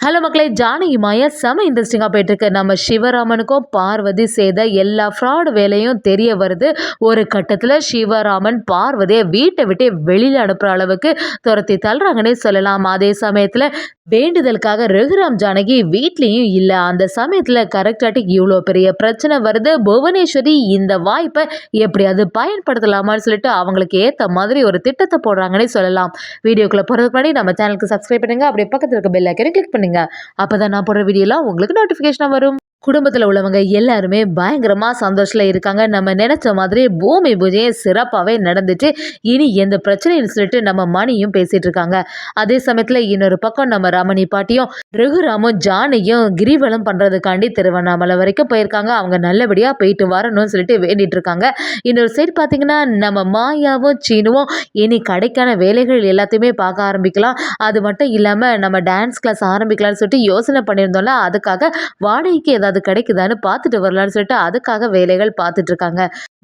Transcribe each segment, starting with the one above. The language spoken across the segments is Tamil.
ஹலோ மக்களே, ஜானகி மாயா செம இன்ட்ரெஸ்டிங்காக போயிட்டுருக்கு. நம்ம சிவராமனுக்கும் பார்வதி செய்த எல்லா ஃப்ராடு வேலையும் தெரிய வருது. ஒரு கட்டத்தில் சிவராமன் பார்வதியை வீட்டை விட்டு வெளியில் அனுப்புகிற அளவுக்கு துரத்தி தள்ளுறாங்கன்னே சொல்லலாம். அதே சமயத்தில் வேண்டுதலுக்காக ரகுராம் ஜானகி வீட்லேயும் இல்லை. அந்த சமயத்தில் கரெக்டாக இவ்வளோ பெரிய பிரச்சனை வருது. புவனேஸ்வரி இந்த வாய்ப்பை எப்படியாவது பயன்படுத்தலாமான்னு சொல்லிட்டு அவங்களுக்கு ஏற்ற மாதிரி ஒரு திட்டத்தை போடுறாங்கன்னே சொல்லலாம். வீடியோக்குள்ளே போகிறதுக்கு முன்னாடி நம்ம சேனலுக்கு சப்ஸ்கிரைப் பண்ணுங்கள். அப்படியே பக்கத்தில் இருக்க பெல் ஐக்கனை கிளிக் பண்ணுங்கள். அப்பதான் நான் போடுற வீடியோலாம் உங்களுக்கு நோட்டிபிகேஷன் வரும். குடும்பத்தில் உள்ளவங்க எல்லாருமே பயங்கரமாக சந்தோஷத்தில் இருக்காங்க. நம்ம நினச்ச மாதிரி பூமி பூஜையை சிறப்பாகவே நடந்துச்சு. இனி எந்த பிரச்சனைன்னு சொல்லிட்டு நம்ம மணியும் பேசிகிட்டு இருக்காங்க. அதே சமயத்தில் இன்னொரு பக்கம் நம்ம ரமணி பாட்டியும் ரகுராமும் ஜானியும் கிரிவலம் பண்ணுறதுக்காண்டி திருவண்ணாமலை வரைக்கும் போயிருக்காங்க. அவங்க நல்லபடியாக போயிட்டு வரணும்னு சொல்லிட்டு வேண்டிட்டு இருக்காங்க. இன்னொரு சைடு பார்த்தீங்கன்னா நம்ம மாயாவும் சீனுவும் இனி கடைக்கான வேலைகள் எல்லாத்தையுமே பார்க்க ஆரம்பிக்கலாம். அது மட்டும் இல்லாமல் நம்ம டான்ஸ் கிளாஸ் ஆரம்பிக்கலாம்னு சொல்லிட்டு யோசனை பண்ணியிருந்தோம்ல, அதுக்காக வாடகைக்கு ஏதாவது கிடைக்குதான்னு பார்த்துட்டு வரலான்னு சொல்லிட்டு அதுக்காக வேலைகள் பார்த்துட்டு இருக்காங்க.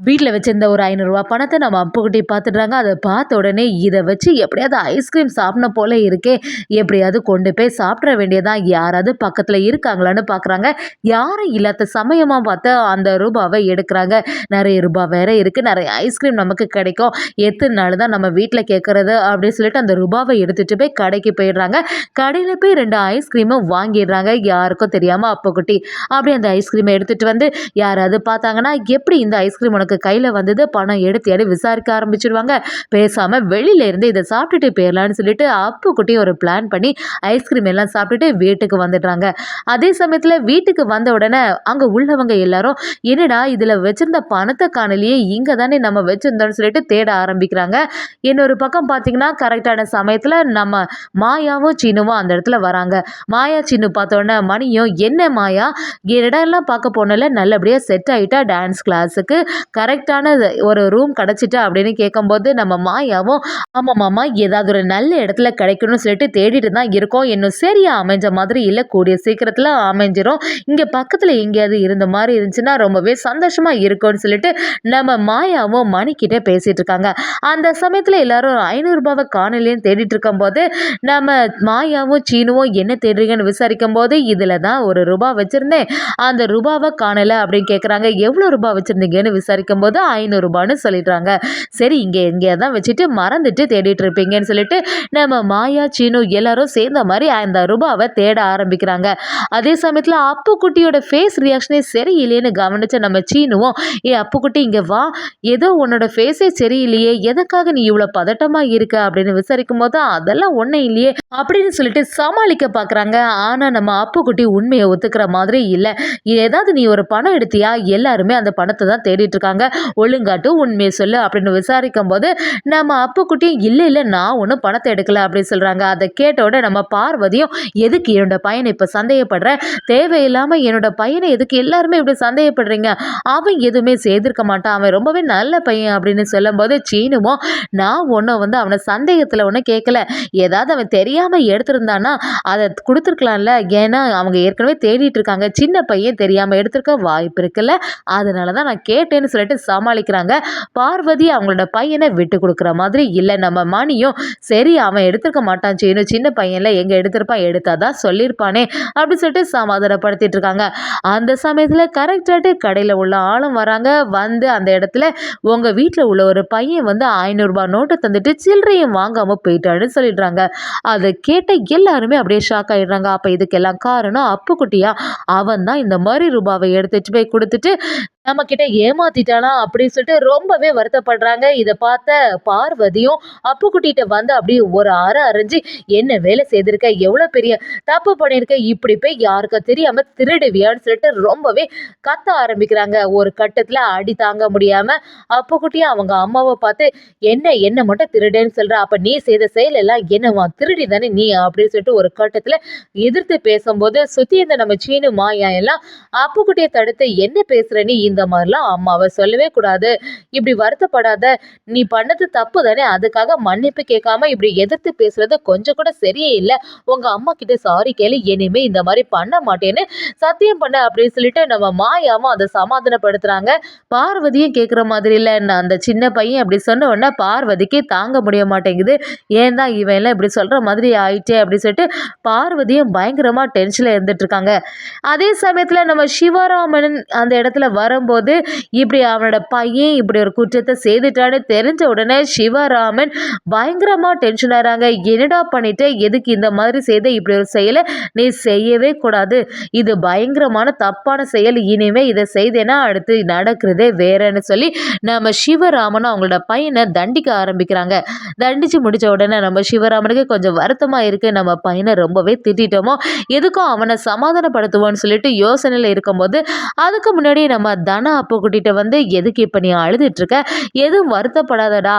வீட்டில் வச்சிருந்த ஒரு 500 ரூபா பணத்தை நம்ம அப்புக்குட்டி பார்த்துடுறாங்க. அதை பார்த்த உடனே இதை வச்சு எப்படியாவது ஐஸ்கிரீம் சாப்பிட போல இருக்கே, எப்படியாவது கொண்டு போய் சாப்பிட வேண்டியதான். யாராவது பக்கத்தில் இருக்காங்களான்னு பார்க்குறாங்க. யாரும் இல்லாத சமயமாக பார்த்து அந்த ரூபாவை எடுக்கிறாங்க. நிறைய ரூபா வேற இருக்குது, நிறைய ஐஸ்கிரீம் நமக்கு கிடைக்கும், எத்தனை நாள் தான் நம்ம வீட்டில் கேட்குறது அப்படின்னு சொல்லிட்டு அந்த ரூபாவை எடுத்துகிட்டு போய் கடைக்கு போயிடுறாங்க. கடையில் போய் 2 ஐஸ்கிரீமும் வாங்கிடுறாங்க. யாருக்கும் தெரியாமல் அப்புக்குட்டி அப்படியே அந்த ஐஸ்கிரீமை எடுத்துகிட்டு வந்து யாராவது பார்த்தாங்கன்னா, எப்படி இந்த ஐஸ்கிரீம் உனக்கு கையில் வந்தது, பணம் எடுத்து விசாரிக்க ஆரம்பிச்சிடுவாங்க. பேசாமல் வெளியில இருந்து இதை சாப்பிட்டுட்டு போயிடலான்னு சொல்லிட்டு அப்புக்குட்டி ஒரு பிளான் பண்ணி ஐஸ்கிரீம் எல்லாம் சாப்பிட்டுட்டு வீட்டுக்கு வந்துடுறாங்க. அதே சமயத்தில் வீட்டுக்கு வந்த உடனே அங்கே உள்ளவங்க எல்லாரும் என்னடா இதில் வச்சிருந்த பணத்தை காணலையே, இங்கே தானே நம்ம வச்சிருந்தோம்னு சொல்லிட்டு தேட ஆரம்பிக்கிறாங்க. இன்னொரு பக்கம் பார்த்தீங்கன்னா கரெக்டான சமயத்தில் நம்ம மாயாவும் சீனுவும் அந்த இடத்துல வராங்க. மாயா சீனு பார்த்தோன்னே மணியும் என்ன மாயா இடம்லாம் பார்க்க போனல நல்லபடியாக செட் ஆகிட்டா, டான்ஸ் கிளாஸுக்கு கரெக்டான ஒரு ரூம் கிடச்சிட்டா அப்படின்னு கேட்கும்போது நம்ம மாயாவும் ஆமாம் மாமா, ஏதாவது ஒரு நல்ல இடத்துல கிடைக்கணும்னு சொல்லிட்டு தேடிட்டு தான் இருக்கோம், இன்னும் சரியாக அமைஞ்ச மாதிரி இல்லை, கூடிய சீக்கிரத்தில் அமைஞ்சிரும், இங்கே பக்கத்தில் எங்கேயாவது இருந்த மாதிரி இருந்துச்சுன்னா ரொம்பவே சந்தோஷமாக இருக்கும்னு சொல்லிட்டு நம்ம மாயாவும் மணிக்கிட்ட பேசிகிட்டு இருக்காங்க. அந்த சமயத்தில் எல்லாரும் 500 ரூபாவை காணலேன்னு தேடிட்டு இருக்கும்போது நம்ம மாயாவும் சீனுவும் என்ன தேடுறீங்கன்னு விசாரிக்கும் போது இதில் தான் ஒரு ரூபா வச்சுருந்தேன், அந்த ரூபாவை காணலை அப்படின்னு கேட்குறாங்க. எவ்வளோ ரூபா வச்சுருந்தீங்கன்னு விசாரிக்கும் போது 500 ரூபான்னு சொல்லிடுறாங்க. சரி, இங்கே எங்கேயா தான் வச்சுட்டு மறந்துட்டு தேடிட்டு இருப்பீங்கன்னு சொல்லிட்டு நம்ம மாயா சீனு எல்லாரும் சேர்ந்த மாதிரி அந்த ரூபாவை தேட ஆரம்பிக்கிறாங்க. அதே சமயத்தில் அப்புக்குட்டியோட ஃபேஸ் ரியாக்ஷனே சரியில்லையேன்னு கவனிச்ச நம்ம சீனுவும் அப்புக்குட்டி இங்கே வா, ஏதோ உன்னோட ஃபேஸே சரியில்லையே, எதுக்காக நீ இவ்வளோ பதட்டமாக இருக்க அப்படின்னு விசாரிக்கும் போது அதெல்லாம் ஒன்றும் இல்லையே அப்படின்னு சொல்லிட்டு சமாளிக்க பார்க்குறாங்க. ஆனால் நம்ம அப்புக்குட்டி உண்மையை ஒத்துக்கிற மாதிரி இல்லை. ஏதாவது நீ ஒரு பணம் எடுத்தியா, எல்லாருமே அந்த பணத்தை தான் தேடிட்டு இருக்காங்க, ஒழுங்காட்டு உண்மையை சொல்லு அப்படின்னு விசாரிக்கும் போது நம்ம அப்புக்குட்டியும் இல்லை நான் ஒன்றும் பணத்தை எடுக்கல அப்படின்னு சொல்கிறாங்க. அதை கேட்டோட நம்ம பார்வதியும் எதுக்கு என்னோட பையனை இப்போ சந்தேகப்படுற, தேவையில்லாமல் என்னோட பையனை எதுக்கு எல்லாருமே இப்படி சந்தேகப்படுறீங்க, அவன் எதுவுமே செய்திருக்க மாட்டான், அவன் ரொம்பவே நல்ல பையன் அப்படின்னு சொல்லும்போது சீனுவும் நான் ஒன்றும் அவனை சந்தேகத்தில் ஒன்றும் கேட்கல, ஏதாவது அவன் தெரியாமல் எடுத்திருந்தானா அதை கொடுத்துருக்கலாம்ல, ஏன்னா அவங்க ஏற்கனவே தேடிட்டு இருக்காங்க, சின்ன பையன் தெரியாமல் எடுத்திருக்க வாய்ப்பு இருக்குல்ல, அதனால தான் நான் கேட்டேன்னு சொல்லிட்டு சமாளிக்கிறாங்க. பார்வதி அவங்களோட பையனை விட்டு கொடுக்குற மாதிரி இல்லை. நம்ம மணியும் சரி அவன் எடுத்திருக்க மாட்டான் சீனு, சின்ன பையன்ல எங்கே எடுத்திருப்பான், எடுத்தாதான் சொல்லியிருப்பானே அப்படின்னு சொல்லிட்டு சமாதானப்படுத்திட்டு இருக்காங்க. அந்த சமயத்தில் கரெக்டாட்டு கடையில் உள்ள ஆளும் வராங்க. வந்து அந்த இடத்துல உங்கள் வீட்டில் உள்ள ஒரு பையன் 500 ரூபாய் நோட்டை தந்துட்டு சில்லறையும் வாங்காமல் போயிட்டான்னு சொல்லிடுறாங்க. அதை கேட்ட எல்லாருமே அப்படியே ஷாக் ஆகிடுறாங்க. அப்போ இதுக்கெல்லாம் காரணம் அப்புக்குட்டியா, அவன் தான் இந்த மாதிரி ரூபாவை எடுத்துட்டு போய் கொடுத்துட்டு நம்ம கிட்ட ஏமாத்திட்டானா அப்படின்னு சொல்லிட்டு ரொம்பவே வருத்தப்படுறாங்க. இதை பார்த்த பார்வதியும் அப்புக்குட்டிகிட்ட அப்படியே ஒரு அரைஞ்சு என்ன வேலை செய்திருக்க, எவ்வளோ பெரிய தப்பு பண்ணியிருக்க, இப்படி போய் யாருக்கும் தெரியாம திருடுவியான்னு சொல்லிட்டு ரொம்பவே கத்த ஆரம்பிக்கிறாங்க. ஒரு கட்டத்தில் அடி தாங்க முடியாம அப்புக்குட்டியும் அவங்க அம்மாவை பார்த்து என்ன மட்டும் திருடேன்னு சொல்ற, அப்ப நீ செய்த செயல் எல்லாம் என்னவா, திருடி தானே நீ அப்படின்னு சொல்லிட்டு ஒரு கட்டத்தில் எதிர்த்து பேசும்போது சுத்தி இருந்த நம்ம சீனு மாயா எல்லாம் அப்புக்குட்டியை தடுத்து என்ன பேசுற நீ, இந்த மாதிரிலாம் அம்மாவை சொல்லவே கூடாது, இப்படி வருத்தப்படாத, நீ பண்ணது தப்பு தானே, அதுக்காக மன்னிப்பு கேட்காம இப்படி எதிர்த்து பேசுறது கொஞ்சம் கூட சரியே இல்லை, உங்க அம்மா கிட்ட சாரி கேளு, இனிமே இந்த மாதிரி பண்ண மாட்டேன்னு சத்தியம் பண்ண அப்படின்னு சொல்லிட்டு நம்ம மாயாவும் அதை சமாதானப்படுத்துறாங்க. பார்வதியும் கேட்குற மாதிரி இல்லை, நான் அந்த சின்ன பையன் அப்படி சொன்ன உடனே பார்வதிக்கு தாங்க முடிய மாட்டேங்குது. ஏன் தான் இவன் எல்லாம் இப்படி சொல்ற மாதிரி ஆயிட்டே அப்படின்னு சொல்லிட்டு பார்வதியும் பயங்கரமா டென்ஷன்ல இருந்துட்டு இருக்காங்க. அதே சமயத்துல நம்ம சிவராமன் அந்த இடத்துல வரும்போது இப்படி அவனோட பையன் இப்படி ஒரு குற்றத்தை செய்துட்டான்னு தெரிஞ்ச உடனே சிவராமன் பயங்கரமா டென்ஷன் ஆறாங்க. என்னடா பண்ணிட்டு, எதுக்கு இந்த மாதிரி செய்த, இப்படி ஒரு செயலை நீ செய்யவே கூடாது, இது பயங்கரமான தப்பான செயல், இனிமே இதை செய்தேன்னா அடுத்து நடக்கிறதே வேறன்னு சொல்லி நம்ம சிவராமனும் அவங்களோட பையனை தண்டிக்க ஆரம்பிக்கிறாங்க. தண்டிச்சு முடிச்ச உடனே நம்ம சிவராமனுக்கு கொஞ்சம் வருத்தமா இருக்கு, நம்ம பையனை ரொம்பவே திட்டோமோ, எதுக்கும் அவனை சமாதானப்படுத்துவோன்னு சொல்லிட்டு யோசனையில இருக்கும்போது அதுக்கு முன்னாடி நம்ம தனா அப்போ கூட்டிட்டு வந்து, எதுக்கு இப்ப நீ அழுதுட்டு இருக்க, எதுவும் வருத்தப்படாதடா,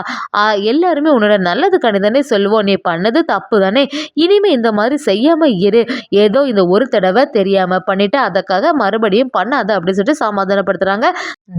எல்லாருமே உன்னோட நல்லது கணிதனே சொல்லுவோம், நீ பண்ணது தப்பு தானே, இனிமே இந்த மாதிரி செய்யாம இரு, ஏதோ இந்த ஒரு தடவை தெரியாம பண்ணிட்டு அதுக்காக மறுபடியும் பண்ணாத அப்படின்னு சொல்லிட்டு சமாதானப்படுத்துறாங்க.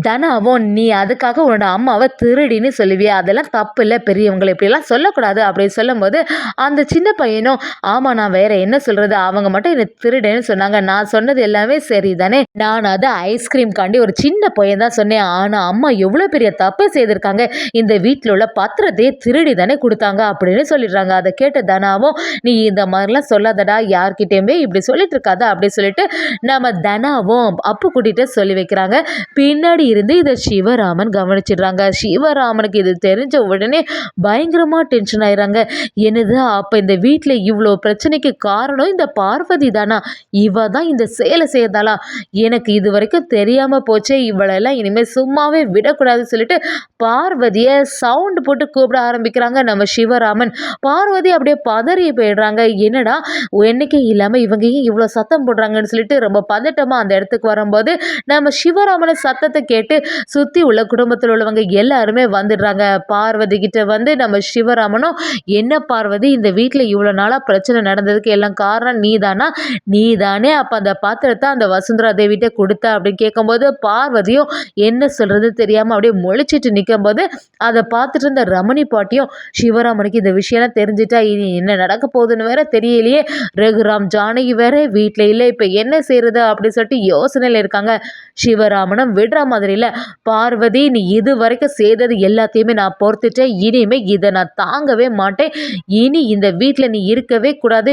தனாவும், நீ அதுக்காக உன்னோட அம்மாவை திருடின்னு சொல்லுவியா, அதெல்லாம் தப்பு இல்லை, பெரியவங்களை இப்படிலாம் சொல்லக்கூடாது அப்படின்னு சொல்லும்போது அந்த சின்ன பையனும், ஆமா நான் வேற என்ன சொல்றது, அவங்க மட்டும் என்ன திருடேன்னு சொன்னாங்க, நான் சொன்னது எல்லாமே சரி தானே, நான் அது ஐஸ்கிரீம் காண்டி ஒரு சின்ன பையன் தான் சொன்னேன், ஆனா அம்மா எவ்வளோ பெரிய தப்பு செய்திருக்காங்க, இந்த வீட்டில் உள்ள பத்திரத்தையே திருடி தானே கொடுத்தாங்க அப்படின்னு சொல்லிடுறாங்க. அதை கேட்ட தனாவும், நீ இந்த மாதிரிலாம் சொல்லாதடா, யார்கிட்டயுமே இப்படி சொல்லிட்டு இருக்காத அப்படின்னு சொல்லிட்டு நம்ம தனாவும் அப்பு கூட்டிட்டு சொல்லி வைக்கிறாங்க. பின்னாடி இருந்து இதை சிவராமன் கவனிச்சிடுறாங்க. சிவராமனுக்கு இது தெரிஞ்ச உடனே பயங்கரமா டென்ஷன் ஆயிடுறாங்க. என்னது, அப்ப இந்த வீட்டில் இவ்வளோ பிரச்சனைக்கு காரணம் இந்த பார்வதி தானா, இவ தான் இந்த செயலை செய்யதாளா, எனக்கு இது வரைக்கும் தெரியாம போச்சே, இவளெல்லாம் இனிமேல் சும்மாவே விடக்கூடாதுன்னு சொல்லிட்டு பார்வதியை சவுண்ட் போட்டு கூப்பிட ஆரம்பிக்கிறாங்க நம்ம சிவராமன். பார்வதி அப்படியே பதறி போயிடுறாங்க. என்னடா என்னைக்கே இல்லாமல் இவங்க ஏன் இவ்வளோ சத்தம் போடுறாங்கன்னு சொல்லிட்டு ரொம்ப பதட்டமா அந்த இடத்துக்கு வரும்போது நம்ம சிவராமனை சத்தத்தை கேட்டு சுற்றி உள்ள குடும்பத்தில் உள்ளவங்க எல்லாருமே வந்துடுறாங்க. பார்வதி கிட்ட வந்து நம்ம சிவராமனும், என்ன பார்வதி, இந்த வீட்டில் இவ்வளோ நாளாக பிரச்சனை நடந்ததுக்கு எல்லாம் காரணம் நீதானா, நீதானே அப்போ அந்த பாத்திரத்தை அந்த வசுந்தரா தேவிட்ட கொடுத்த அப்படின்னு கேட்கும்போது பார்வதியும் என்ன சொல்கிறது தெரியாமல் அப்படியே முழிச்சிட்டு நிற்கும்போது அதை பார்த்துட்டு இருந்த ரமணி பாட்டியும், சிவராமனுக்கு இந்த விஷயம்லாம் தெரிஞ்சிட்டா இனி என்ன நடக்க போகுதுன்னு வேற தெரியலையே, ரகுராம் ஜானகி வேற வீட்டில் இல்லை, இப்போ என்ன செய்யறது அப்படின்னு சொல்லிட்டு யோசனையில் இருக்காங்க. சிவராமனும் விடுற மாதிரி இல்லை, பார்வதி நீ இது வரைக்கும் செய்தது எல்லாத்தையுமே நான் பொறுத்துட்டேன், இனிமே இதை நான் தாங்கவே மாட்டேன், இனி இந்த வீட்டில் நீ இருக்கவே கூடாது,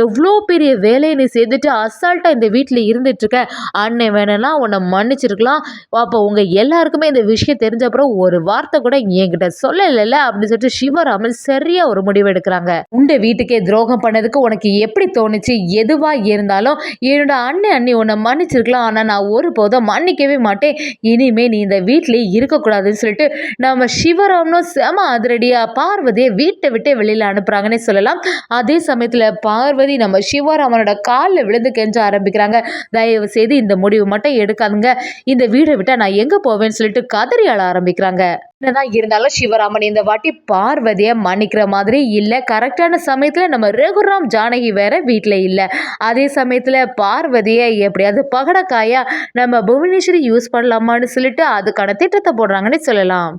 எவ்வளோ பெரிய வேலையை நீ செய்துட்டு அசால்ட்டாக இந்த வீட்டில் இருந்துட்டு இருக்க, அண்ணன் வேணலாம் உன்னை மன்னிச்சிருக்கலாம், அப்போ உங்கள் எல்லாருக்குமே இந்த விஷயம் தெரிஞ்ச அப்புறம் ஒரு வார்த்தை கூட என்கிட்ட சொல்லலைல்ல அப்படின்னு சொல்லிட்டு சிவராமன் சரியா ஒரு முடிவு எடுக்கிறாங்க. உண்ட வீட்டுக்கே துரோகம் பண்ணதுக்கு உனக்கு எப்படி தோணுச்சு, எதுவாக இருந்தாலும் என்னோட அண்ணன் அண்ணி உன்னை மன்னிச்சிருக்கலாம், ஆனால் நான் ஒருபோதும் மன்னிக்கவே மாட்டேன், இனிமே நீ இந்த வீட்டிலேயே இருக்கக்கூடாதுன்னு சொல்லிட்டு நம்ம சிவராமனும் செம அதிரடியா பார்வதியை வீட்டை விட்டே வெளியில் அனுப்புறாங்கன்னே சொல்லலாம். அதே சமயத்தில் பார்வதி நம்ம சிவராமனோட காலில் விழுந்து கெஞ்ச ஆரம்பிக்கிறாங்க. தயவு செய்து இந்த முடிவு மட்டும் எடுக்காதுங்க, இந்த வீடை விட்டா நான் எங்கே போவேன்னு சொல்லிட்டு கதறி அழ ஆரம்பிக்கிறாங்க. என்னதான் இருந்தாலும் சிவராமன் இந்த வாட்டி பார்வதியை மன்னிக்கிற மாதிரி இல்லை. கரெக்டான சமயத்தில் நம்ம ரகுராம் ஜானகி வேற வீட்டில் இல்லை. அதே சமயத்தில் பார்வதியை எப்படியாவது பகடக்காயா நம்ம புவனேஸ்வரி யூஸ் பண்ணலாமான்னு சொல்லிட்டு அதுக்கான திட்டத்தை போடுறாங்கன்னு சொல்லலாம்.